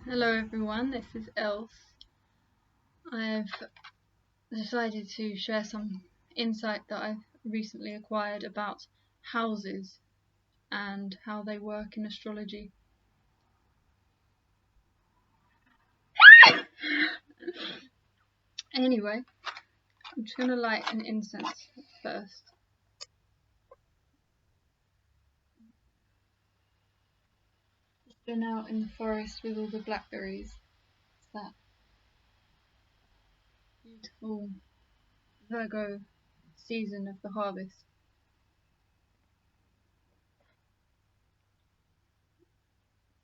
Hello everyone, this is Else. I've decided to share some insight that I've recently acquired about houses and how they work in astrology. Anyway, I'm just going to light an incense first. Just been out in the forest with all the blackberries. It's that beautiful Virgo season of the harvest.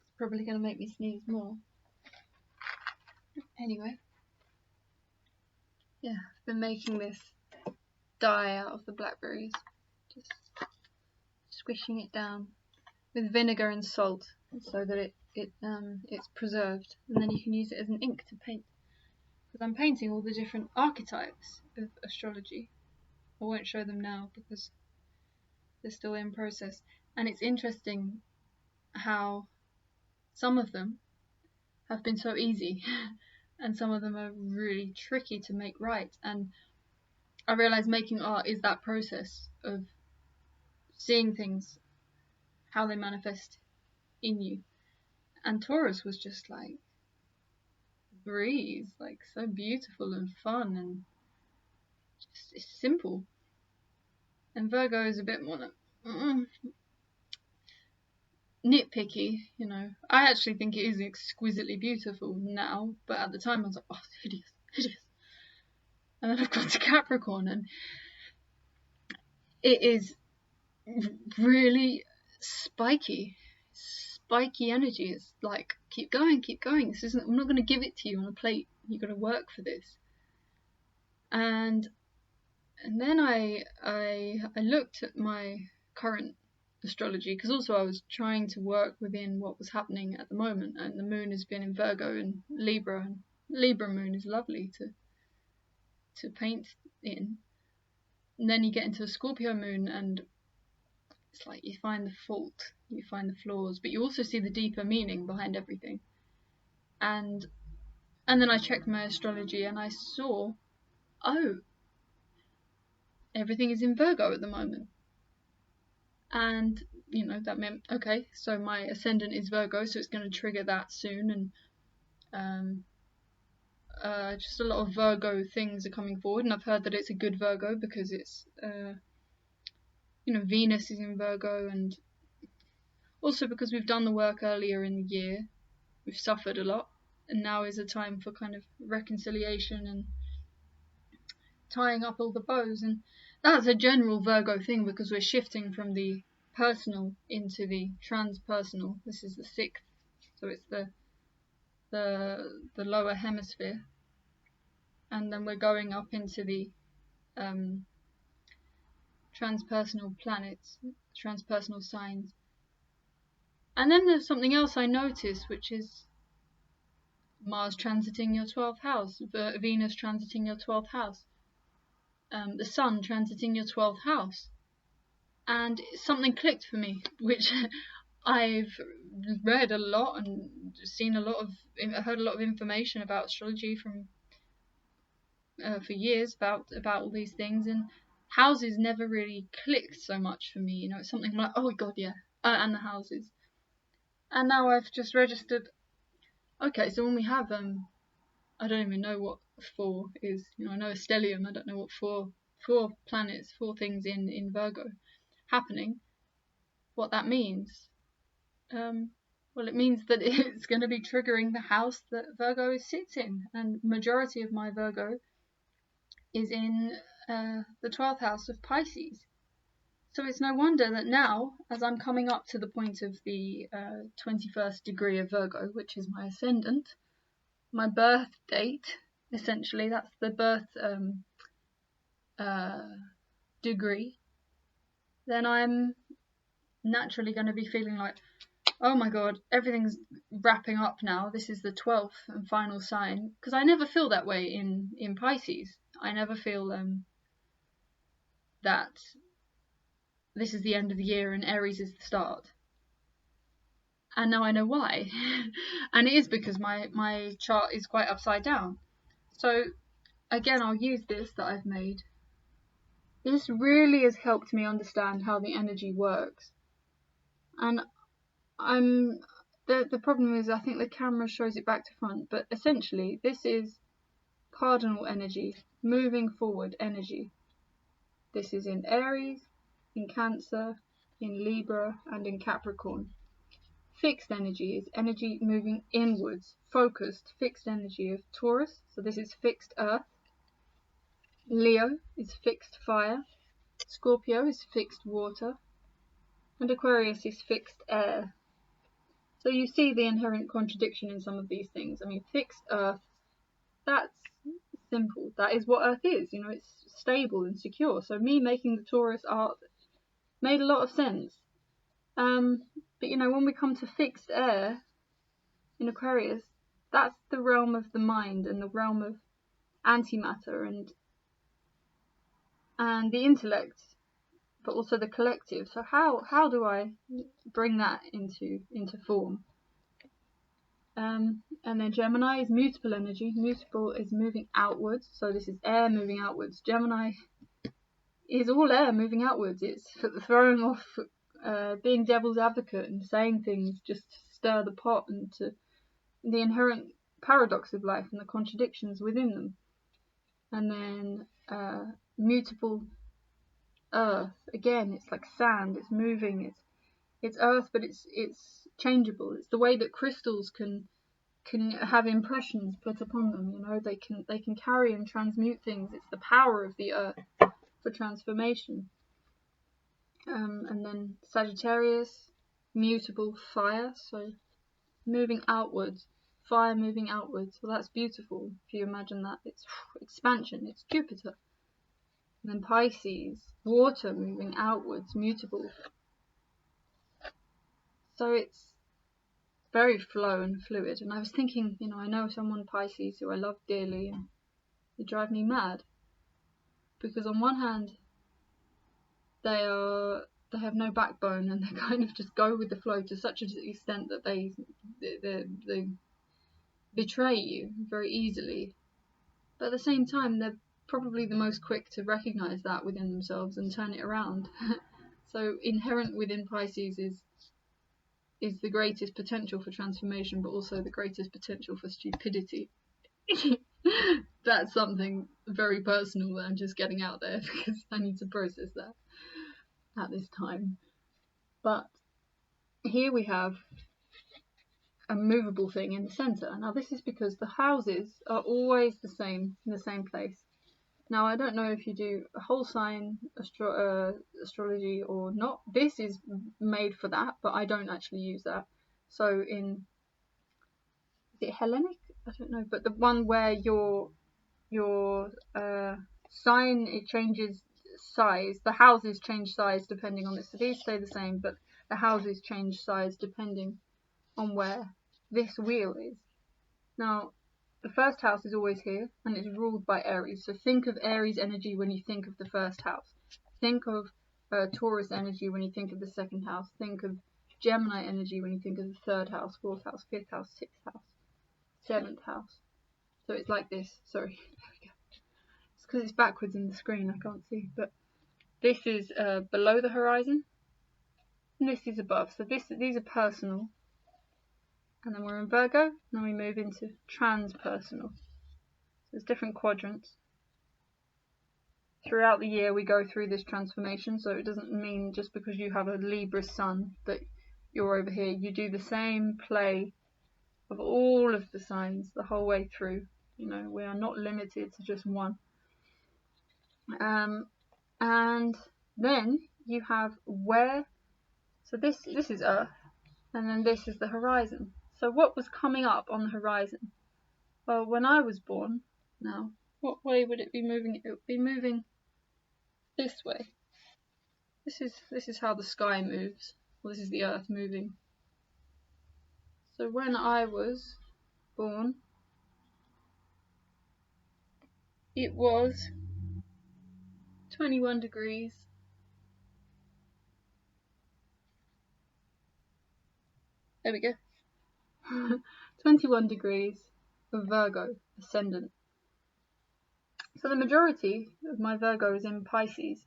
It's probably going to make me sneeze more. Anyway, yeah, I've been making this dye out of the blackberries. Just squishing it down with vinegar and salt so that it's preserved, and then you can use it as an ink to paint. Because I'm painting all the different archetypes of astrology. I won't show them now because they're still in process, and it's interesting how some of them have been so easy and some of them are really tricky to make right. And I realize making art is that process of seeing things, how they manifest in you. And Taurus was just like breeze, like so beautiful and fun and just it's simple. And Virgo is a bit more nitpicky, you know. I actually think it is exquisitely beautiful now, but at the time I was like, oh, it's hideous, hideous. And then I've got to Capricorn and it is really spiky energy. It's like, keep going, this isn't, I'm not going to give it to you on a plate, you've got to work for this. And then I looked at my current astrology, because also I was trying to work within what was happening at the moment, and the moon has been in Virgo and Libra, and Libra moon is lovely to paint in. And then you get into a Scorpio moon and it's like you find the fault, you find the flaws, but you also see the deeper meaning behind everything. And then I checked my astrology and I saw, oh, everything is in Virgo at the moment. And you know, that meant, okay, so my ascendant is Virgo, so it's going to trigger that soon. And just a lot of Virgo things are coming forward, and I've heard that it's a good Virgo because it's you know, Venus is in Virgo, and also because we've done the work earlier in the year, we've suffered a lot, and now is a time for kind of reconciliation and tying up all the bows. And that's a general Virgo thing because we're shifting from the personal into the transpersonal. This is the 6th, so it's the lower hemisphere, and then we're going up into the transpersonal planets, transpersonal signs. And then there's something else I noticed, which is Mars transiting your 12th house, Venus transiting your 12th house, the Sun transiting your 12th house. And something clicked for me, which I've read a lot and seen a lot of, heard a lot of information about astrology from for years about all these things, and houses never really clicked so much for me. You know, it's something like, oh god, yeah, and the houses. And now I've just registered. Okay, so when we have I don't even know what 4 is. You know, I know a stellium. I don't know what four planets, 4 things in Virgo happening. What that means. Well, it means that it's going to be triggering the house that Virgo sits in, and majority of my Virgo is in the 12th house of Pisces. So it's no wonder that now, as I'm coming up to the point of the 21st degree of Virgo, which is my ascendant, my birth date, essentially, that's the birth degree, then I'm naturally going to be feeling like, oh my god, everything's wrapping up now. This is the 12th and final sign. Because I never feel that way in Pisces. I never feel that this is the end of the year and Aries is the start. And now I know why. And it is because my chart is quite upside down. So again, I'll use this that I've made. This really has helped me understand how the energy works. And the problem is, I think the camera shows it back to front, but essentially this is cardinal energy, moving forward energy. This is in Aries, in Cancer, in Libra, and in Capricorn. Fixed energy is energy moving inwards, focused, fixed energy of Taurus. So this is fixed earth. Leo is fixed fire. Scorpio is fixed water. And Aquarius is fixed air. So you see the inherent contradiction in some of these things. I mean, fixed earth, that's simple. That is what earth is. You know, it's stable and secure. So me making the Taurus art made a lot of sense. But you know, when we come to fixed air in Aquarius, that's the realm of the mind and the realm of antimatter and the intellect, but also the collective. So how do I bring that into form? And then Gemini is mutable energy. Mutable is moving outwards. So this is air moving outwards. Gemini is all air moving outwards. It's throwing off, being devil's advocate and saying things just to stir the pot and to the inherent paradox of life and the contradictions within them. And then mutable earth, again, it's like sand, it's moving, it's earth, but it's changeable. It's the way that crystals can have impressions put upon them. You know, they can carry and transmute things. It's the power of the earth for transformation. And then Sagittarius, mutable fire, so moving outwards, fire moving outwards. Well, that's beautiful if you imagine that. It's expansion, it's Jupiter. And then Pisces, water moving outwards, mutable. So it's very flow and fluid. And I was thinking, you know, I know someone Pisces who I love dearly, and they drive me mad. Because on one hand, they have no backbone and they kind of just go with the flow to such an extent that they betray you very easily. But at the same time, they're probably the most quick to recognize that within themselves and turn it around. So inherent within Pisces is the greatest potential for transformation, but also the greatest potential for stupidity. That's something very personal that I'm just getting out there because I need to process that at this time. But here we have a movable thing in the center. Now this is because the houses are always the same in the same place. Now I don't know if you do a whole sign astrology or not. This is made for that, but I don't actually use that. So is it Hellenic? I don't know, but the one where your sign, it changes size. The houses change size depending on this. So these stay the same, but the houses change size depending on where this wheel is. Now the first house is always here and it's ruled by Aries. So think of Aries energy when you think of the first house. Think of Taurus energy when you think of the second house. Think of Gemini energy when you think of the third house, fourth house, fifth house, sixth house, seventh house. So it's like this. Sorry, there we go. It's because it's backwards in the screen, I can't see. But this is below the horizon and this is above. So these are personal. And then we're in Virgo, and then we move into transpersonal. So there's different quadrants. Throughout the year we go through this transformation, so it doesn't mean just because you have a Libra sun that you're over here. You do the same play of all of the signs the whole way through. You know, we are not limited to just one. And then you have where, so this is Earth, and then this is the horizon. So what was coming up on the horizon? Well, when I was born, now, what way would it be moving? It would be moving this way. This is how the sky moves. Well, this is the Earth moving. So when I was born, it was 21 degrees There we go. 21 degrees of Virgo, Ascendant. So the majority of my Virgo is in Pisces.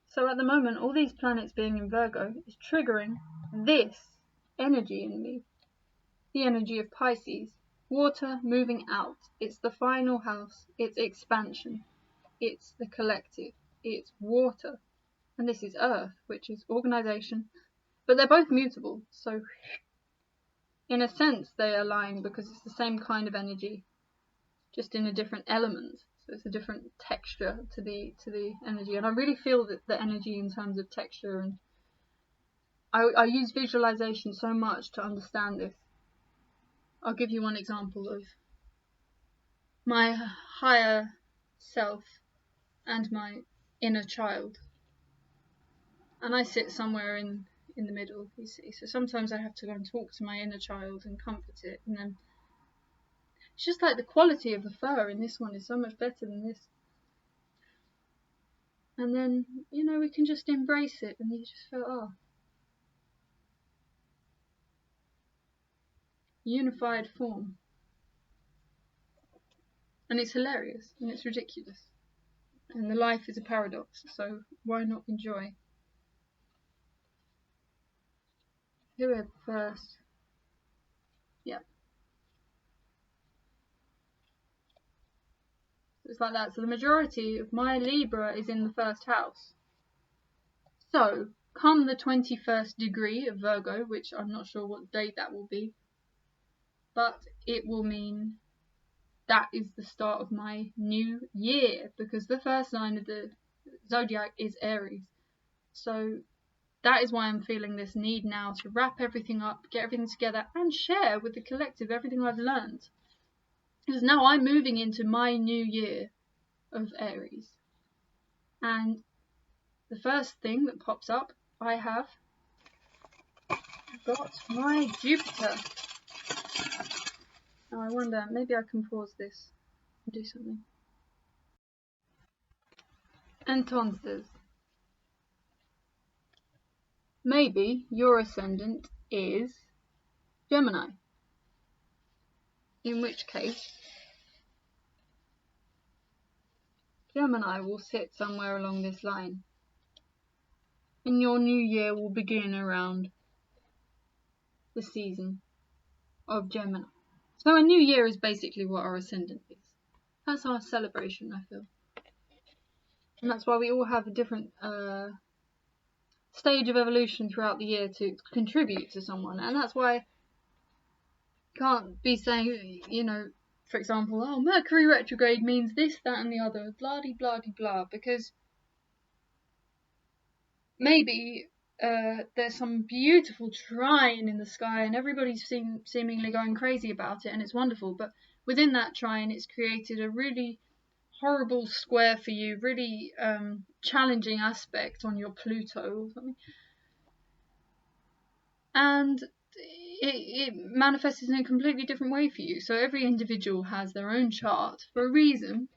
So at the moment, all these planets being in Virgo is triggering this energy in me. The energy of Pisces. Water moving out. It's the final house. It's expansion. It's the collective. It's water. And this is Earth, which is organization. But they're both mutable. So in a sense, they align because it's the same kind of energy, just in a different element. So it's a different texture to the energy. And I really feel that the energy in terms of texture, and I use visualization so much to understand this. I'll give you one example of my higher self and my inner child. And I sit somewhere in the middle, you see. So sometimes I have to go and talk to my inner child and comfort it. And then it's just like the quality of the fur in this one is so much better than this. And then, you know, we can just embrace it, and you just feel, oh, unified form. And it's hilarious, and it's ridiculous. And the life is a paradox, so why not enjoy? Who went first? Yeah. It's like that. So the majority of my Libra is in the first house. So, come the 21st degree of Virgo, which I'm not sure what date that will be, but it will mean that is the start of my new year, because the first sign of the zodiac is Aries. So that is why I'm feeling this need now to wrap everything up, get everything together, and share with the collective everything I've learned. Because now I'm moving into my new year of Aries. And the first thing that pops up, I have got my Jupiter. Now I wonder, maybe I can pause this and do something. Entonces, maybe your ascendant is Gemini. In which case, Gemini will sit somewhere along this line. And your new year will begin around the season of Gemini. So a new year is basically what our ascendant is. That's our celebration, I feel. And that's why we all have a different stage of evolution throughout the year to contribute to someone. And that's why I can't be saying, you know, for example, oh, Mercury retrograde means this, that and the other, blah-de-blah-de-blah, because maybe there's some beautiful trine in the sky and everybody's seemingly going crazy about it, and it's wonderful, but within that trine it's created a really horrible square for you, really challenging aspect on your Pluto or something, and it manifests in a completely different way for you. So every individual has their own chart for a reason.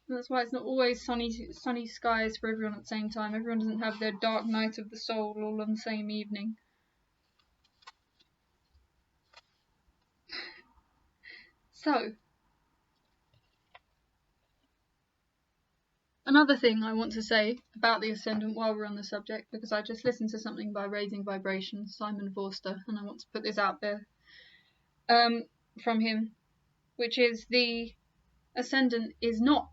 And that's why it's not always sunny skies for everyone at the same time. Everyone doesn't have their dark night of the soul all on the same evening. So, another thing I want to say about the Ascendant while we're on the subject, because I just listened to something by Raising Vibrations, Simon Forster, and I want to put this out there from him, which is the Ascendant is not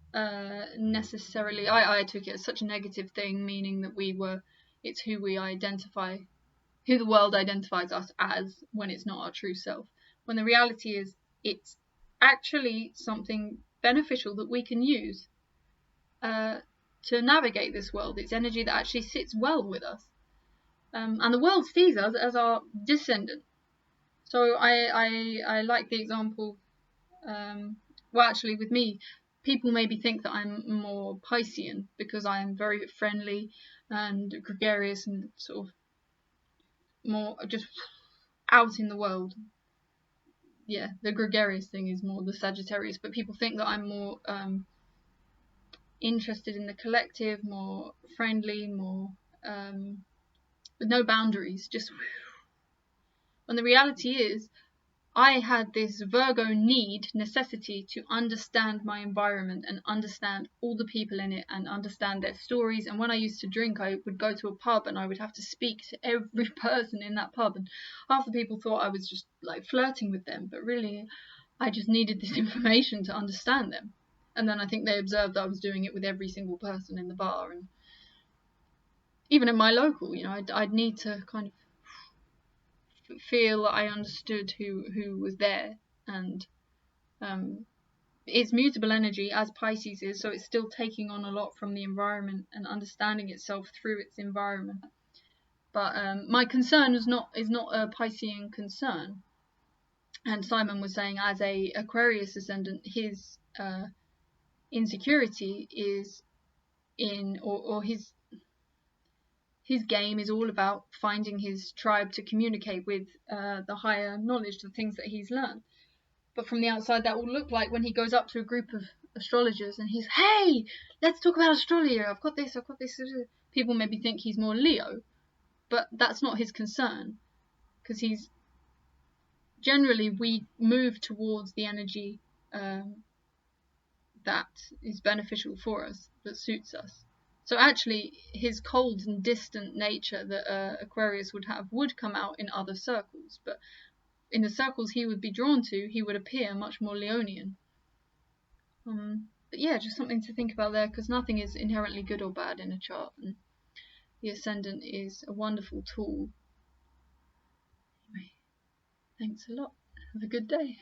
necessarily, I took it as such a negative thing, meaning that it's who we identify, who the world identifies us as when it's not our true self. When the reality is it's actually something beneficial that we can use to navigate this world. It's energy that actually sits well with us. And the world sees us as our descendant. So I like the example, well, actually with me, people maybe think that I'm more Piscean because I am very friendly and gregarious and sort of more just out in the world. Yeah, the gregarious thing is more the Sagittarius, but people think that I'm more interested in the collective, more friendly, more with no boundaries, just. And the reality is, I had this Virgo necessity to understand my environment and understand all the people in it and understand their stories. And when I used to drink, I would go to a pub and I would have to speak to every person in that pub. And half the people thought I was just like flirting with them, but really I just needed this information to understand them. And then I think they observed that I was doing it with every single person in the bar, and even in my local, I'd need to kind of feel that I understood who was there. And it's mutable energy, as Pisces is, so it's still taking on a lot from the environment and understanding itself through its environment. But my concern is not a Piscean concern. And Simon was saying, as a Aquarius ascendant, his insecurity is in, or his game is all about finding his tribe to communicate with, the higher knowledge, the things that he's learned. But from the outside, that will look like when he goes up to a group of astrologers and he's, hey, let's talk about astrology. I've got this. People maybe think he's more Leo, but that's not his concern, because he's generally, we move towards the energy that is beneficial for us, that suits us. So actually, his cold and distant nature that Aquarius would have would come out in other circles, but in the circles he would be drawn to, he would appear much more Leonian. But yeah, just something to think about there, because nothing is inherently good or bad in a chart, and the Ascendant is a wonderful tool. Anyway, thanks a lot. Have a good day.